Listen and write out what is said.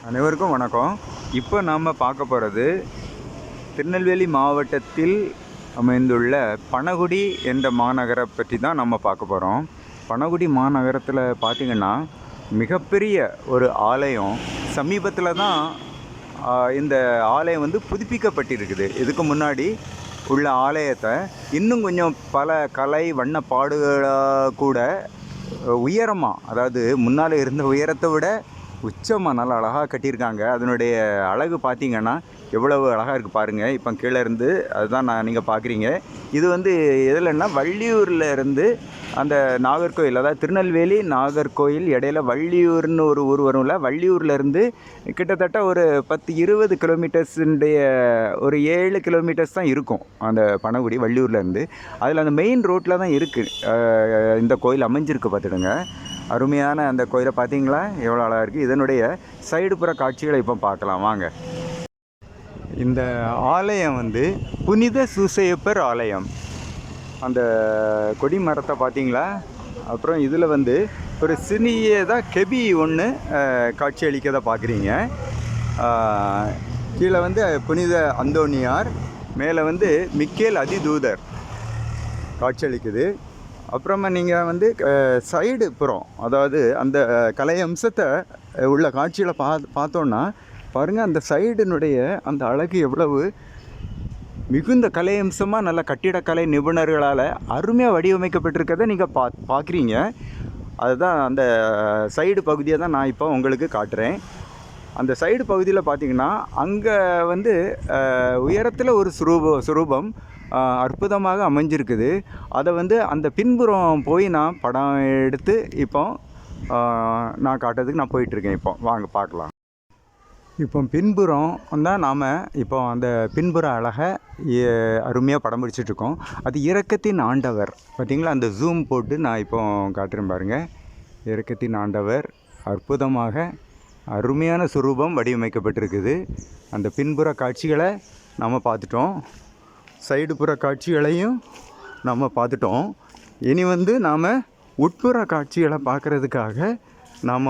அனைவருக்கும் வணக்கம். இப்போ நாம் பார்க்க போகிறது திருநெல்வேலி மாவட்டத்தில் அமைந்துள்ள பனகுடி என்ற மாநகரை பற்றி தான் நம்ம பார்க்க போகிறோம். பனகுடி மாநகரத்தில் பார்த்திங்கன்னா மிகப்பெரிய ஒரு ஆலயம் சமீபத்தில் தான் இந்த ஆலயம் புதுப்பிக்கப்பட்டிருக்குது. இதுக்கு முன்னாடி உள்ள ஆலயத்தை இன்னும் கொஞ்சம் பல கலை வண்ணப்பாடுகளாக கூட உயரமாக, அதாவது முன்னால் இருந்த உயரத்தை விட உச்சமாக நல்லா அழகாக கட்டியிருக்காங்க. அதனுடைய அழகு பார்த்திங்கன்னா எவ்வளவு அழகாக இருக்குது பாருங்கள். இப்போ கீழே இருந்து அதுதான் நீங்கள் பார்க்குறீங்க. இது எதுலன்னா வள்ளியூரில் இருந்து அந்த நாகர்கோயில், அதாவது திருநெல்வேலி நாகர்கோயில் இடையில வள்ளியூர்னு ஒரு ஊர் வரும்ல, வள்ளியூர்லேருந்து கிட்டத்தட்ட ஒரு 10-20 கிலோமீட்டர்ஸுடைய ஒரு 7 கிலோமீட்டர்ஸ் தான் இருக்கும் அந்த பனகுடி வள்ளியூர்லேருந்து. அதில் அந்த மெயின் ரோட்டில் தான் இருக்குது இந்த கோயில் அமைஞ்சிருக்கு. பார்த்துடுங்க, அருமையான அந்த கோயிலை பார்த்தீங்களா எவ்வளோ அழகாக இருக்குது. இதனுடைய சைடு புற காட்சிகளை இப்போ பார்க்கலாம் வாங்க. இந்த ஆலயம் புனித சூசையப்பர் ஆலயம். அந்த கொடி மரத்தை பார்த்தீங்களா? அப்புறம் இதில் ஒரு சிறியதாக கெபி ஒன்று காட்சி அளிக்கதை பார்க்குறீங்க. கீழே புனித அந்தோனியார், மேலே மிக்கேல் அதிதூதர் காட்சி அளிக்குது. அப்புறமா நீங்கள் சைடு புறம், அதாவது அந்த கலை அம்சத்தை உள்ள காட்சியில் பார்த்தோன்னா பாருங்கள், அந்த சைடினுடைய அந்த அழகு எவ்வளவு மிகுந்த கலை அம்சமாக நல்ல கட்டிடக்கலை நிபுணர்களால் அருமையாக வடிவமைக்கப்பட்டிருக்கிறத நீங்கள் பார்க்குறீங்க. அதுதான் அந்த சைடு பகுதியை தான் நான் இப்போ உங்களுக்கு காட்டுறேன். அந்த சைடு பகுதியில் பார்த்திங்கன்னா அங்கே உயரத்தில் ஒரு சுரூபம் அற்புதமாக அமைஞ்சிருக்குது. அதை அந்த பின்புறம் போய் நான் படம் எடுத்து இப்போ நான் காட்டுறதுக்கு நான் போயிட்டுருக்கேன். இப்போ வாங்க பார்க்கலாம். இப்போ பின்புறம் தான் நாம் இப்போ அந்த பின்புற அழகை அருமையாக படம் பிடிச்சிட்ருக்கோம். அது இரக்கத்தின் ஆண்டவர் பார்த்திங்களா? அந்த ஜூம் போட்டு நான் இப்போ காட்டுறேன் பாருங்கள். இரக்கத்தின் ஆண்டவர் அற்புதமாக அருமையான சுரூபம் வடிவமைக்கப்பட்டிருக்குது. அந்த பின்புற காட்சிகளை நம்ம பார்த்துட்டோம், சைடு புற காட்சிகளையும் நம்ம பார்த்துட்டோம். இனி நாம் உட்புற காட்சிகளை பார்க்குறதுக்காக நாம்